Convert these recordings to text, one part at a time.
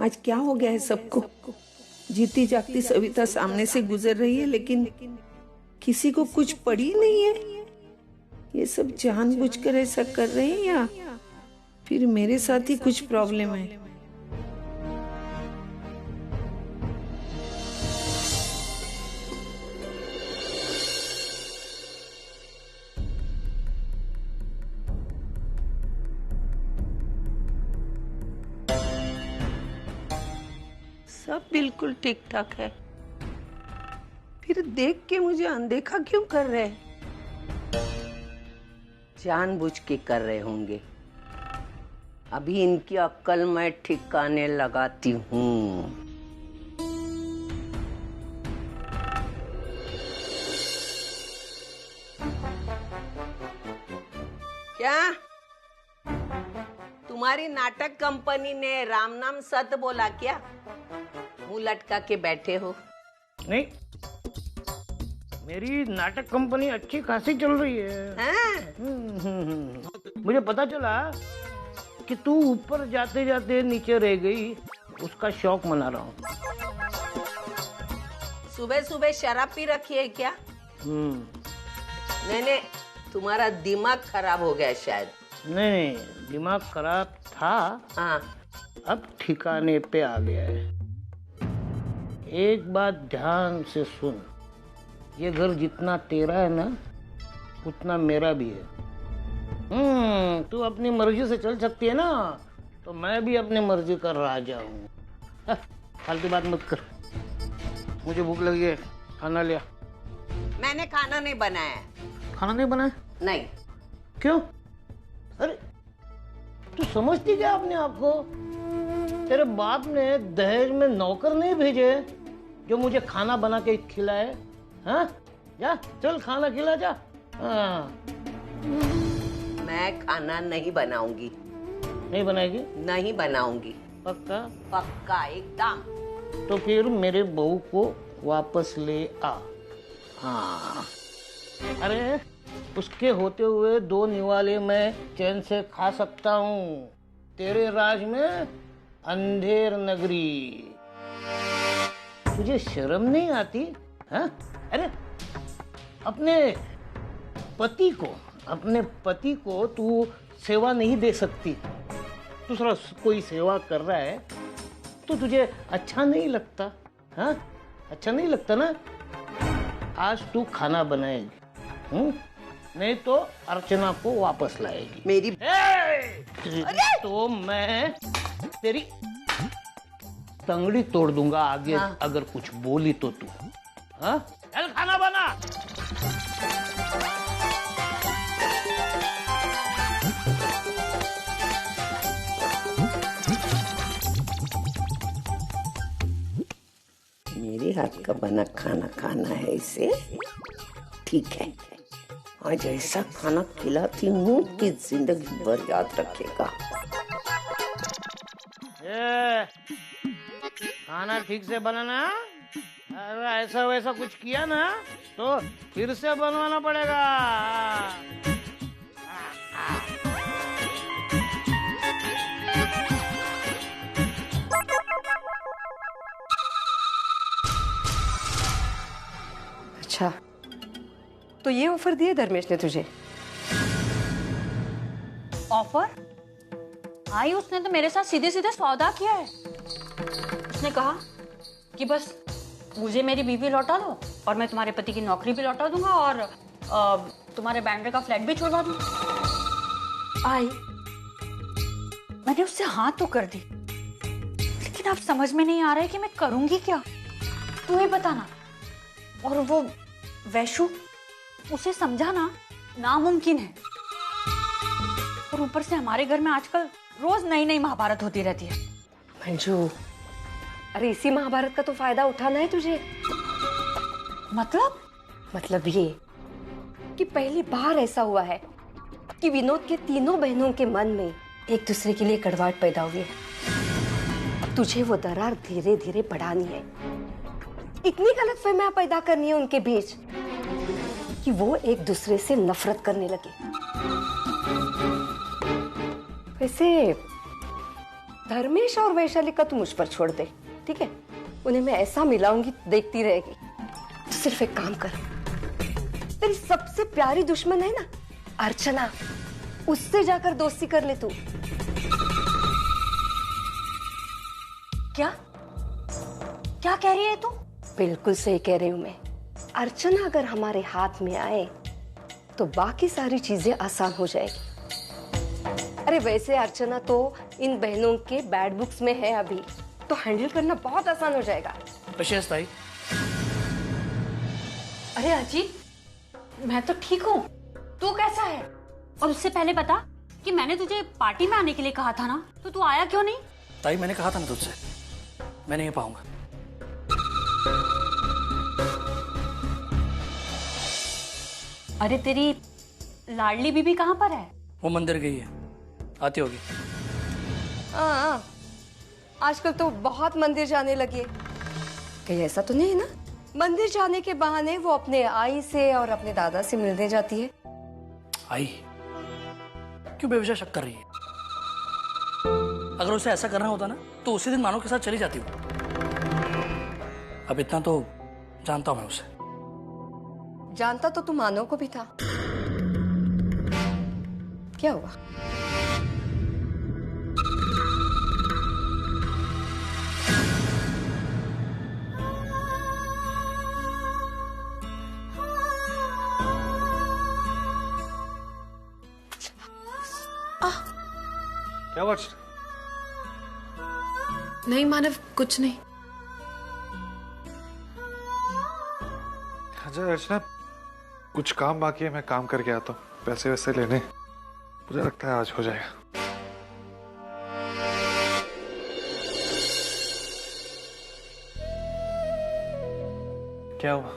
आज क्या हो गया है सबको? जीती जागती सविता सामने से गुजर रही है, लेकिन किसी को कुछ पड़ी नहीं है। ये सब जानबूझकर ऐसा कर रहे हैं या फिर मेरे साथ ही कुछ प्रॉब्लम है? सब बिल्कुल ठीक ठाक है, फिर देख के मुझे अनदेखा क्यों कर रहे हैं? जानबूझ के कर रहे होंगे। अभी इनकी अक्ल मैं ठिकाने लगाती हूँ। क्या तुम्हारी नाटक कंपनी ने राम नाम सत बोला क्या? मुंह लटका के बैठे हो। नहीं, मेरी नाटक कंपनी अच्छी खासी चल रही है। मुझे पता चला कि तू ऊपर जाते जाते नीचे रह गई, उसका शौक मना रहा हूँ। सुबह सुबह शराब पी रखी है क्या? नहीं, तुम्हारा दिमाग खराब हो गया शायद। नहीं, दिमाग खराब था। हाँ, अब ठिकाने पे आ गया है। एक बात ध्यान से सुन, ये घर जितना तेरा है ना, उतना मेरा भी है। तू अपनी मर्जी से चल सकती है ना, तो मैं भी अपनी मर्जी का राजा हूँ। फालतू बात मत कर। मुझे भूख लगी है, खाना लिया। मैंने खाना नहीं बनाया। खाना नहीं बनाया? नहीं। क्यों? अरे तू समझती क्या अपने आप को? तेरे बाप ने दहेज में नौकर नहीं भेजे जो मुझे खाना बना के खिलाए। हाँ, जा चल खाना खिला जा। हाँ। मैं खाना नहीं बनाऊंगी। नहीं बनाएगी? नहीं बनाऊंगी। पक्का? पक्का एकदम। तो फिर मेरे बहू को वापस ले आ। हाँ, अरे उसके होते हुए 2 निवाले मैं चैन से खा सकता हूँ। तेरे राज में अंधेर नगरी। तुझे शर्म नहीं आती? हाँ? अरे अपने पति को तू सेवा नहीं दे सकती। दूसरा कोई सेवा कर रहा है तो तुझे अच्छा नहीं लगता? हाँ, अच्छा नहीं लगता ना? आज तू खाना बनाएगी, नहीं तो अर्चना को वापस लाएगी। मेरी तो मैं तेरी तंगड़ी तोड़ दूंगा आगे। हाँ? अगर कुछ बोली तो तू। हाँ? चल खाना बना। मेरे हाथ का बना खाना खाना है इसे। ठीक है, आज ऐसा खाना खिलाती हूँ कि जिंदगी भर याद रखेगा। खाना ठीक से बनाना। अरे ऐसा वैसा कुछ किया ना तो फिर से बनवाना पड़ेगा। अच्छा, तो ये ऑफर दिए धर्मेश ने तुझे? ऑफर? आई उसने तो मेरे साथ सीधे सीधे सौदा किया है। उसने कहा कि बस मुझे मेरी बीवी लौटा दो और मैं तुम्हारे पति की नौकरी भी लौटा दूंगा और तुम्हारे बैंड्रे का फ्लैट भी छुड़वा दूंगा। आई, मैंने उससे हाँ तो कर दी, लेकिन अब समझ में नहीं आ रहा है कि मैं करूंगी क्या। तू ही बता ना। और वो वैशु, उसे समझाना नामुमकिन है। और ऊपर से हमारे घर में आजकल रोज नई नई महाभारत होती रहती है। मंजू, अरे इसी महाभारत का तो फायदा उठाना है तुझे। मतलब ये कि पहली बार ऐसा हुआ है कि विनोद के तीनों बहनों के मन में एक दूसरे के लिए कड़वाहट पैदा हुई है। अब तुझे वो दरार धीरे धीरे बढ़ानी है। इतनी गलतफहमियां पैदा करनी है उनके बीच कि वो एक दूसरे से नफरत करने लगे। वैसे धर्मेश और वैशाली का तू मुझ पर छोड़ दे, ठीक है? उन्हें मैं ऐसा मिलाऊंगी, देखती रहेगी। तो सिर्फ एक काम कर, तेरी सबसे प्यारी दुश्मन है ना अर्चना, उससे जाकर दोस्ती कर ले तू। क्या क्या कह रही है तू? बिल्कुल सही कह रही हूं मैं। अर्चना अगर हमारे हाथ में आए तो बाकी सारी चीजें आसान हो जाएगी। अरे वैसे अर्चना तो इन बहनों के बैड बुक्स में है अभी, तो हैंडल करना बहुत आसान हो जाएगा। विशेष ताई, अरे अजी, मैं तो ठीक हूँ, तू कैसा है? और उससे पहले बता कि मैंने तुझे पार्टी में आने के लिए कहा था ना, तो तू आया क्यों नहीं? ताई मैंने कहा था ना तुझसे, मैं नहीं पाऊंगा। अरे तेरी लाडली बीबी कहाँ पर है? वो मंदिर गई है, आती होगी। हाँ, आजकल तो बहुत मंदिर जाने लगी। कहीं ऐसा तो नहीं है ना मंदिर जाने के बहाने वो अपने आई से और अपने दादा से मिलने जाती है? आई क्यों बेवजह शक कर रही है? अगर उसे ऐसा करना होता ना तो उसी दिन मानो के साथ चली जाती हूँ। अब इतना तो जानता हूं मैं उसे। जानता तो तू मानो को भी था। क्या हुआ? क्या बात? नहीं मानव, कुछ नहीं। अच्छा अर्चना, कुछ काम बाकी है, मैं काम करके आता हूँ। पैसे वैसे लेने, मुझे लगता है आज हो जाएगा। क्या हुआ?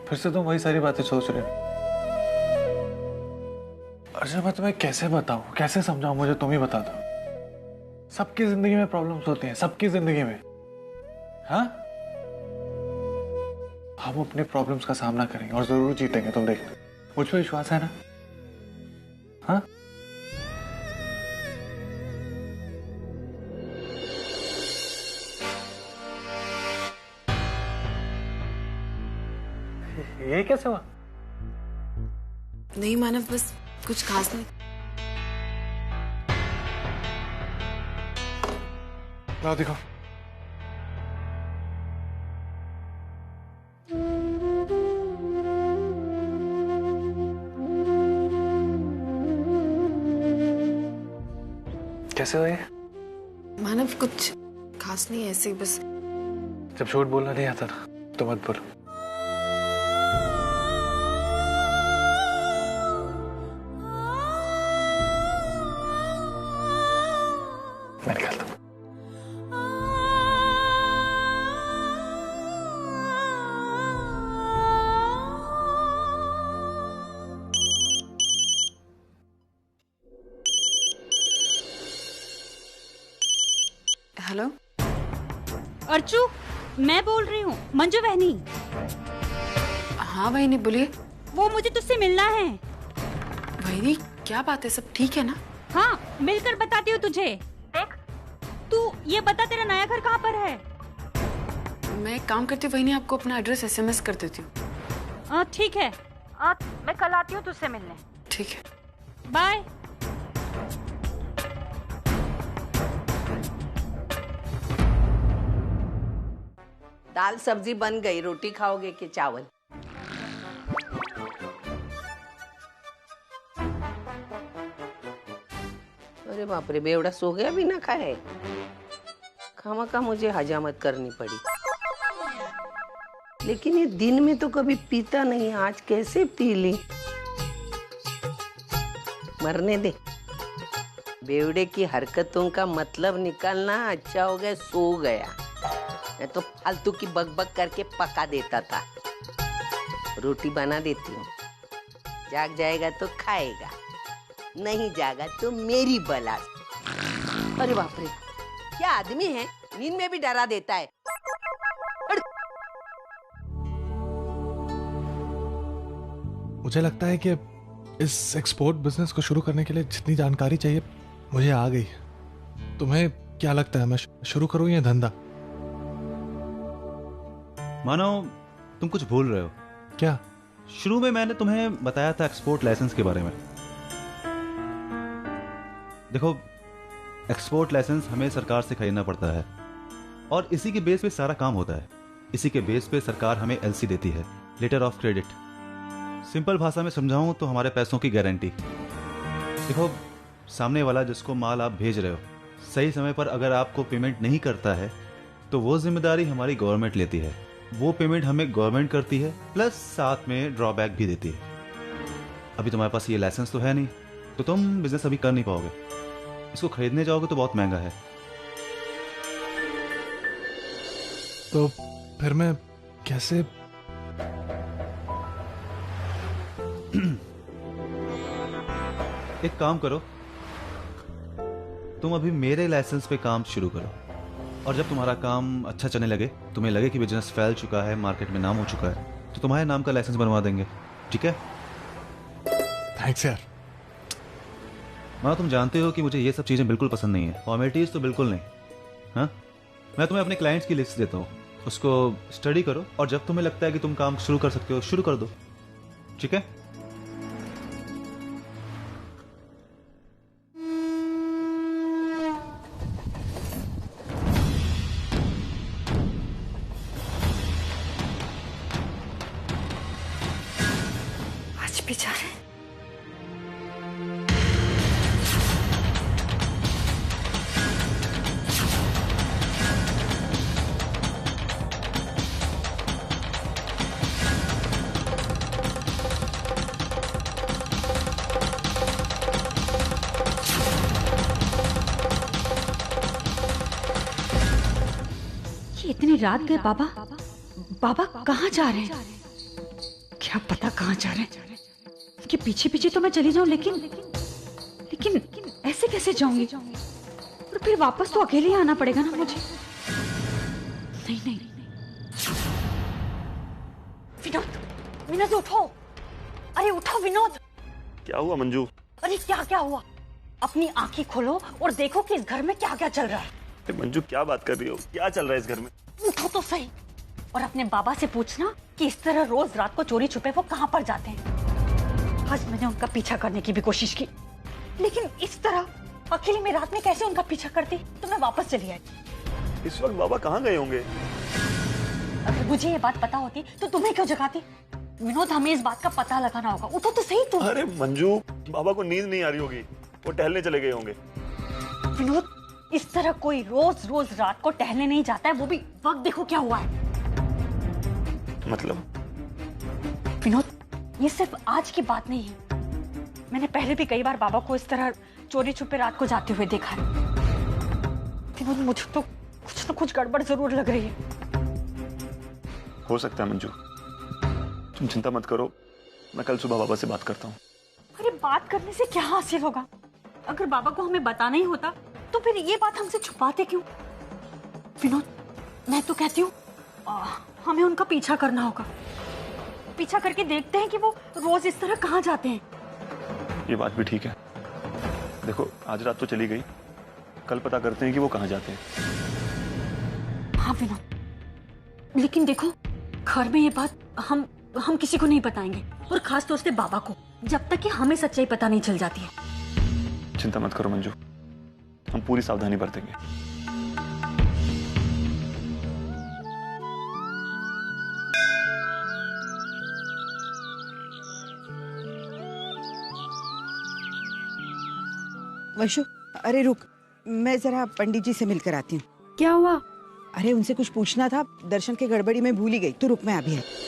फिर से तुम वही सारी बातें सोच रहे हो? अर्चना मैं तुम्हें कैसे बताऊं, कैसे समझाऊं? मुझे तुम ही बता दो। सबकी जिंदगी में प्रॉब्लम्स होती हैं, सबकी जिंदगी में। हाँ, हम अपने प्रॉब्लम्स का सामना करेंगे और जरूर जीतेंगे, तुम देखना। मुझ पर विश्वास है ना? हाँ, ये कैसे हुआ? नहीं मानव, बस कुछ खास नहीं। लाओ दिखाओ। कैसे हो ये? मानव कुछ खास नहीं, ऐसे ही बस। जब झूठ बोलना नहीं आता ना तो मत बोलो। मैं निकलता हूँ। हेलो अर्चू, मैं बोल रही हूँ, मंजू बहनी। हाँ बहनी बोलिए। वो मुझे तुझसे मिलना है। बहनी क्या बात है, सब ठीक है ना? हाँ, मिलकर बताती हूँ तुझे। देख, तू ये बता तेरा नया घर कहाँ पर है? मैं एक काम करती हूँ बहनी, आपको अपना एड्रेस SMS कर देती हूँ। ठीक है, मैं कल आती हूँ तुझसे मिलने। ठीक है, बाय। दाल सब्जी बन गई, रोटी खाओगे कि चावल? अरे बाप रे, बेवड़ा सो गया बिना खाए। खामखा मुझे हजामत करनी पड़ी। लेकिन ये दिन में तो कभी पीता नहीं, आज कैसे पी ली? मरने दे। बेवड़े की हरकतों का मतलब निकालना अच्छा हो गया सो गया, मैं तो फालतू की बकबक करके पका देता था। रोटी बना देती हूँ, जाग जाएगा तो खाएगा, नहीं जागा तो मेरी बला। अरे बाप रे, क्या आदमी है, नींद में भी डरा देता है। मुझे लगता है कि इस एक्सपोर्ट बिजनेस को शुरू करने के लिए जितनी जानकारी चाहिए मुझे आ गई। तुम्हें क्या लगता है, मैं शुरू करूं ये धंधा? मानो तुम कुछ भूल रहे हो। क्या? शुरू में मैंने तुम्हें बताया था एक्सपोर्ट लाइसेंस के बारे में। देखो, एक्सपोर्ट लाइसेंस हमें सरकार से खरीदना पड़ता है और इसी के बेस पे सारा काम होता है। इसी के बेस पे सरकार हमें एलसी देती है, लेटर ऑफ क्रेडिट। सिंपल भाषा में समझाऊं तो हमारे पैसों की गारंटी। देखो, सामने वाला जिसको माल आप भेज रहे हो, सही समय पर अगर आपको पेमेंट नहीं करता है तो वो जिम्मेदारी हमारी गवर्नमेंट लेती है। वो पेमेंट हमें गवर्नमेंट करती है, प्लस साथ में ड्रॉबैक भी देती है। अभी तुम्हारे पास ये लाइसेंस तो है नहीं, तो तुम बिजनेस अभी कर नहीं पाओगे। इसको खरीदने जाओगे तो बहुत महंगा है। तो फिर मैं कैसे? एक काम करो, तुम अभी मेरे लाइसेंस पे काम शुरू करो और जब तुम्हारा काम अच्छा चलने लगे, तुम्हें लगे कि बिजनेस फैल चुका है, मार्केट में नाम हो चुका है, तो तुम्हारे नाम का लाइसेंस बनवा देंगे। ठीक है? थैंक्स यार। मानो तुम जानते हो कि मुझे ये सब चीजें बिल्कुल पसंद नहीं है, फॉर्मेलिटीज तो बिल्कुल नहीं। हाँ, मैं तुम्हें अपने क्लाइंट्स की लिस्ट देता हूँ, उसको स्टडी करो और जब तुम्हें लगता है कि तुम काम शुरू कर सकते हो, शुरू कर दो। ठीक है? आज भी जा रहे हैं। इतनी रात गए बाबा? बाबा कहाँ जा रहे हैं? क्या पता कहाँ जा रहे हैं। कि पीछे पीछे तो मैं चली जाऊं, लेकिन ऐसे कैसे जाऊंगी? और फिर वापस तो अकेले ही आना पड़ेगा ना मुझे। नहीं। विनोद उठो। अरे उठो विनोद। क्या हुआ मंजू? अरे क्या हुआ? अपनी आंखें खोलो और देखो कि इस घर में क्या क्या चल रहा है। मंजू क्या बात कर रही हो? क्या चल रहा है इस घर में? उठो तो सही और अपने बाबा से पूछना कि इस तरह रोज रात को चोरी छुपे वो कहाँ पर जाते हैं। आज मैंने उनका पीछा करने की भी कोशिश की, लेकिन इस तरह अकेले में रात में कैसे उनका पीछा करती तो मैं वापस चली आई। इस वक्त बाबा कहाँ गए होंगे? अगर मुझे ये बात पता होती तो तुम्हें क्यों जगाती? विनोद, हमें इस बात का पता लगाना होगा। उठो तो सही तुम। अरे मंजू, बाबा को नींद नहीं आ रही होगी, वो टहलने चले गए होंगे। विनोद, इस तरह कोई रोज रोज रात को टहलने नहीं जाता है, वो भी वक्त देखो क्या हुआ है। मतलब? विनोद, ये सिर्फ आज की बात नहीं है। मैंने पहले भी कई बार बाबा को इस तरह चोरी छुपे रात को जाते हुए देखा है। विनोद, मुझे तो कुछ न कुछ गड़बड़ जरूर लग रही है। हो सकता है मंजू, तुम चिंता मत करो, मैं कल सुबह बाबा से बात करता हूँ। अरे बात करने से क्या हासिल होगा? अगर बाबा को हमें बताना ही होता तो फिर ये बात हमसे छुपाते क्यों? विनोद, मैं तो कहती हूँ हमें उनका पीछा करना होगा। पीछा करके देखते हैं कि वो रोज इस तरह कहाँ जाते हैं। ये बात भी ठीक है। देखो, आज रात तो चली गई, कल पता करते हैं कि वो कहाँ जाते हैं। हाँ विनोद, लेकिन देखो, घर में ये बात हम किसी को नहीं बताएंगे, और खास तौर से बाबा को, जब तक कि हमें सच्चाई पता नहीं चल जाती है। चिंता मत करो मंजू, हम पूरी सावधानी बरतेंगे। वशु, अरे रुक, मैं जरा पंडित जी से मिलकर आती हूँ। क्या हुआ? अरे उनसे कुछ पूछना था, दर्शन के गड़बड़ी में भूल ही गई। तो रुक, मैं अभी है।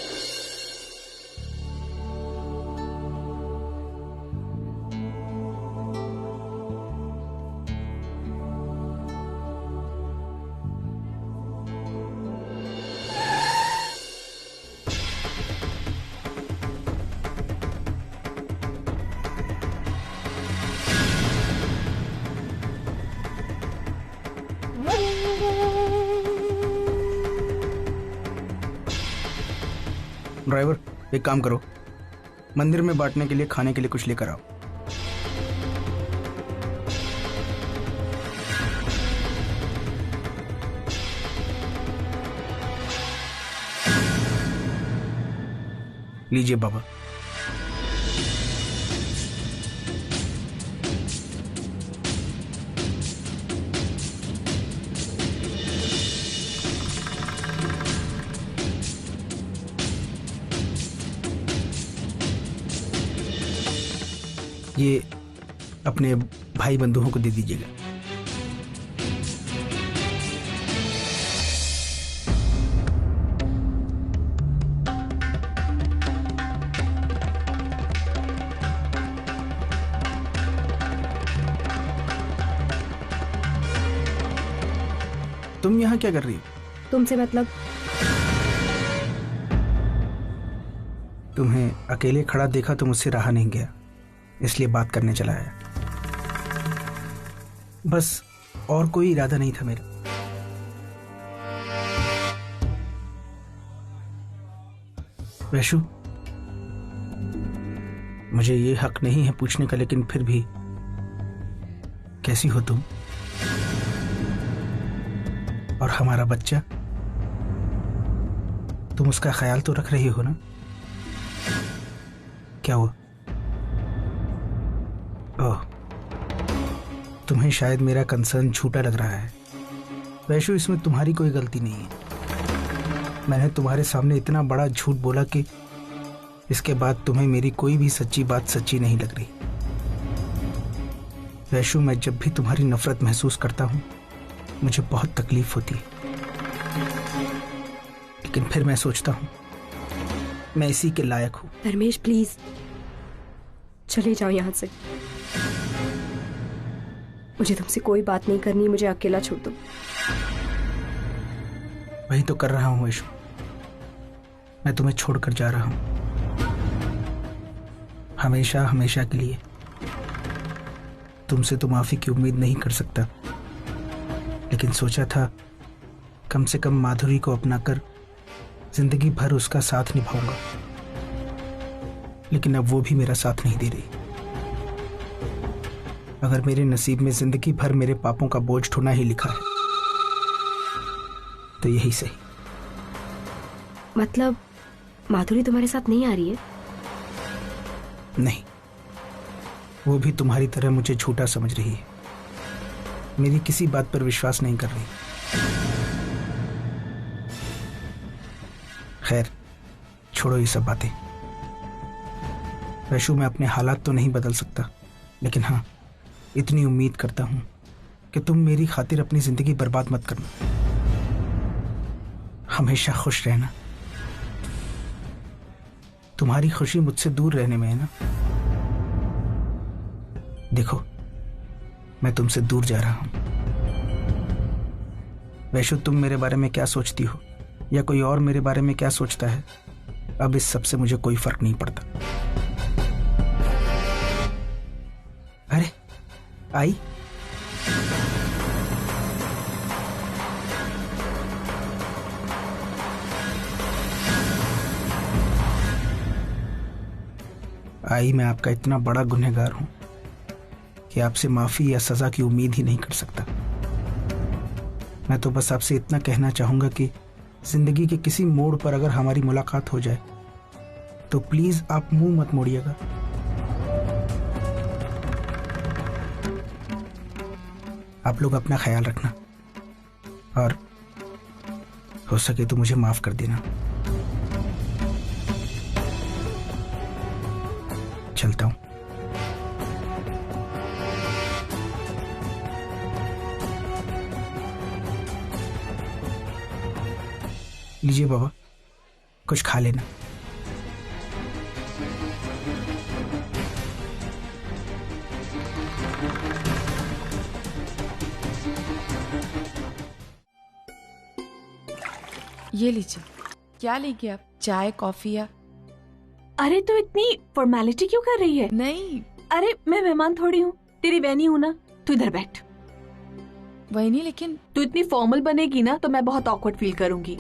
ड्राइवर, एक काम करो, मंदिर में बांटने के लिए खाने के लिए कुछ लेकर आओ। लीजिए बाबा। ये अपने भाई बंधुओं को दे दीजिएगा। तुम यहाँ क्या कर रही हो? तुमसे मतलब? तुम्हें अकेले खड़ा देखा तो मुझसे रहा नहीं गया, इसलिए बात करने चला आया। बस और कोई इरादा नहीं था मेरा। वैशु, मुझे ये हक नहीं है पूछने का, लेकिन फिर भी कैसी हो तुम? और हमारा बच्चा, तुम उसका ख्याल तो रख रही हो ना? क्या हुआ? ओह, तुम्हें शायद मेरा कंसर्न झूठा लग रहा है। वैशु, इसमें तुम्हारी कोई गलती नहीं है। मैंने तुम्हारे सामने इतना बड़ा झूठ बोला कि इसके बाद तुम्हें मेरी कोई भी सच्ची बात सच्ची नहीं लग रही। वैशु, मैं जब भी तुम्हारी नफरत महसूस करता हूं मुझे बहुत तकलीफ होती है, लेकिन फिर मैं सोचता हूं मैं इसी के लायक हूं। धर्मेश प्लीज चले जाओ यहां से। मुझे तुमसे कोई बात नहीं करनी, मुझे अकेला छोड़ दो। वही तो कर रहा हूं वैशु, मैं तुम्हें छोड़कर जा रहा हूं, हमेशा हमेशा के लिए। तुमसे तो माफी की उम्मीद नहीं कर सकता, लेकिन सोचा था कम से कम माधुरी को अपनाकर जिंदगी भर उसका साथ निभाऊंगा, लेकिन अब वो भी मेरा साथ नहीं दे रही। अगर मेरे नसीब में जिंदगी भर मेरे पापों का बोझ ढोना ही लिखा है तो यही सही। मतलब माधुरी तुम्हारे साथ नहीं आ रही है? नहीं, वो भी तुम्हारी तरह मुझे झूठा समझ रही है, मेरी किसी बात पर विश्वास नहीं कर रही। खैर, छोड़ो ये सब बातें। वैशु, मैं अपने हालात तो नहीं बदल सकता, लेकिन हाँ, इतनी उम्मीद करता हूं कि तुम मेरी खातिर अपनी जिंदगी बर्बाद मत करना, हमेशा खुश रहना। तुम्हारी खुशी मुझसे दूर रहने में है ना। देखो, मैं तुमसे दूर जा रहा हूं। वैशु, तुम मेरे बारे में क्या सोचती हो या कोई और मेरे बारे में क्या सोचता है, अब इस सब से मुझे कोई फर्क नहीं पड़ता। अरे आई, आई, मैं आपका इतना बड़ा गुनहगार हूं कि आपसे माफी या सजा की उम्मीद ही नहीं कर सकता। मैं तो बस आपसे इतना कहना चाहूंगा कि जिंदगी के किसी मोड़ पर अगर हमारी मुलाकात हो जाए तो प्लीज आप मुंह मत मोड़िएगा। आप लोग अपना ख्याल रखना और हो सके तो मुझे माफ कर देना। चलता हूं। लीजिए बाबा, कुछ खा लेना। ये लीजिए। क्या लेंगे आप, चाय कॉफी या? अरे तो इतनी फॉर्मेलिटी क्यों कर रही है? नहीं, अरे मैं मेहमान थोड़ी हूँ, तेरी बहनी हूँ ना। तू इधर बैठ। वही नहीं, लेकिन तू इतनी फॉर्मल बनेगी ना तो मैं बहुत ऑकवर्ड फील करूंगी।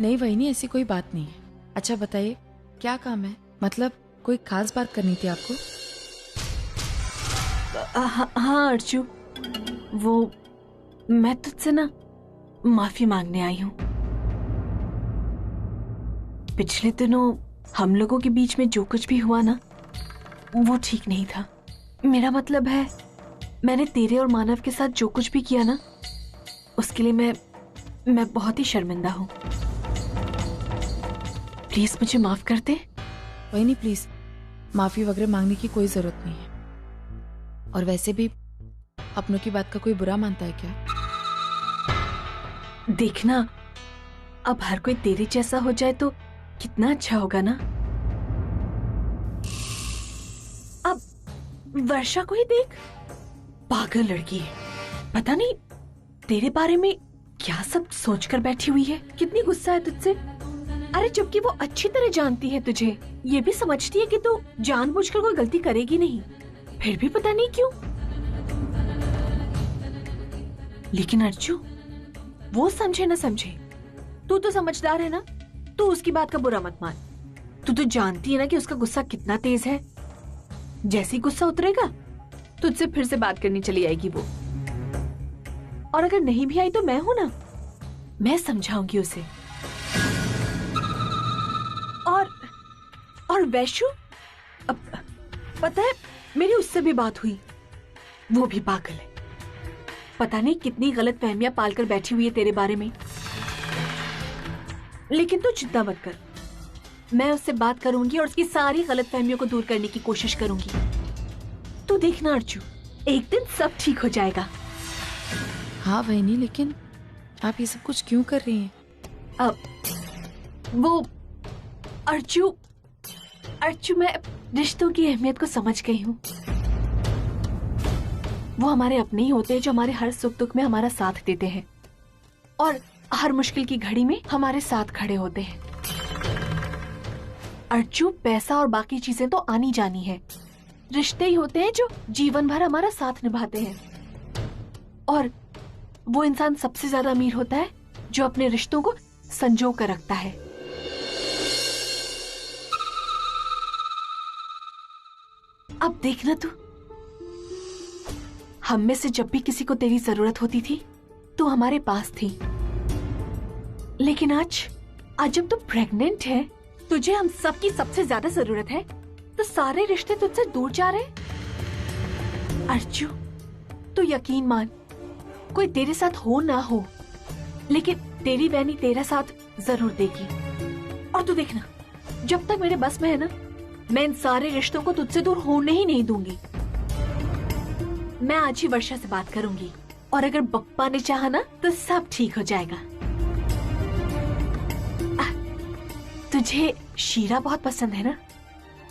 नहीं वही नहीं, ऐसी कोई बात नहीं है। अच्छा बताइए क्या काम है, मतलब कोई खास बात करनी थी आपको? हाँ अर्चू, वो मैं तुझसे ना माफी मांगने आई हूँ। पिछले दिनों हम लोगों के बीच में जो कुछ भी हुआ ना, वो ठीक नहीं था। मेरा मतलब है, मैंने तेरे और मानव के साथ जो कुछ भी किया ना, उसके लिए मैं बहुत ही शर्मिंदा हूँ। प्लीज मुझे माफ कर दे। वही नहीं, प्लीज माफी वगैरह मांगने की कोई जरूरत नहीं है। और वैसे भी अपनों की बात का कोई बुरा मानता है क्या? देखना, अब हर कोई तेरे जैसा हो जाए तो कितना अच्छा होगा ना। अब वर्षा को ही देख, पागल लड़की है, पता नहीं तेरे बारे में क्या सब सोचकर बैठी हुई है। कितनी गुस्सा है तुझसे। अरे जबकि वो अच्छी तरह जानती है तुझे, ये भी समझती है कि तू जानबूझकर कोई गलती करेगी नहीं, फिर भी पता नहीं क्यों। लेकिन अर्जु, वो समझे ना समझे, तू तो समझदार है ना, तू उसकी बात का बुरा मत मान। तू तो जानती है ना कि उसका गुस्सा कितना तेज है। जैसे ही गुस्सा उतरेगा तुझसे फिर से बात करनी चली आएगी वो। और अगर नहीं भी आई तो मैं हूं ना, मैं समझाऊंगी उसे। और वैशु, अब पता है मेरी उससे भी बात हुई, वो भी पागल है। पता नहीं कितनी गलत फहमियां पालकर बैठी हुई है तेरे बारे में। लेकिन तू चिंता मत कर, मैं उससे बात करूंगी और उसकी सारी गलत फहमियों को दूर करने की कोशिश करूंगी। तू देखना अर्जु, एक दिन सब ठीक हो जाएगा। हाँ वही, लेकिन आप ये सब कुछ क्यों कर रही हैं? अब वो अर्जु, मैं रिश्तों की अहमियत को समझ गई हूँ। वो हमारे अपने ही होते हैं जो हमारे हर सुख दुख में हमारा साथ देते हैं और हर मुश्किल की घड़ी में हमारे साथ खड़े होते हैं। अर्जु, पैसा और बाकी चीजें तो आनी जानी है, रिश्ते ही होते हैं जो जीवन भर हमारा साथ निभाते हैं। और वो इंसान सबसे ज्यादा अमीर होता है जो अपने रिश्तों को संजो कर रखता है। अब देखना तू, हम में से जब भी किसी को तेरी जरूरत होती थी तो हमारे पास थी, लेकिन आज जब तू प्रेग्नेंट है, तुझे हम सबकी सबसे ज्यादा जरूरत है, तो सारे रिश्ते तुझसे दूर जा रहे। अर्जु, तू यकीन मान, कोई तेरे साथ हो ना हो, लेकिन तेरी बहनी तेरा साथ जरूर देगी। और तू देखना, जब तक मेरे बस में है ना, मैं इन सारे रिश्तों को तुझसे दूर होने ही नहीं दूंगी। मैं आज ही वर्षा से बात करूंगी और अगर बप्पा ने चाहा ना तो सब ठीक हो जाएगा। तुझे शीरा बहुत पसंद है ना?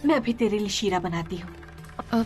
मैं अभी तेरे लिए शीरा बनाती हूँ।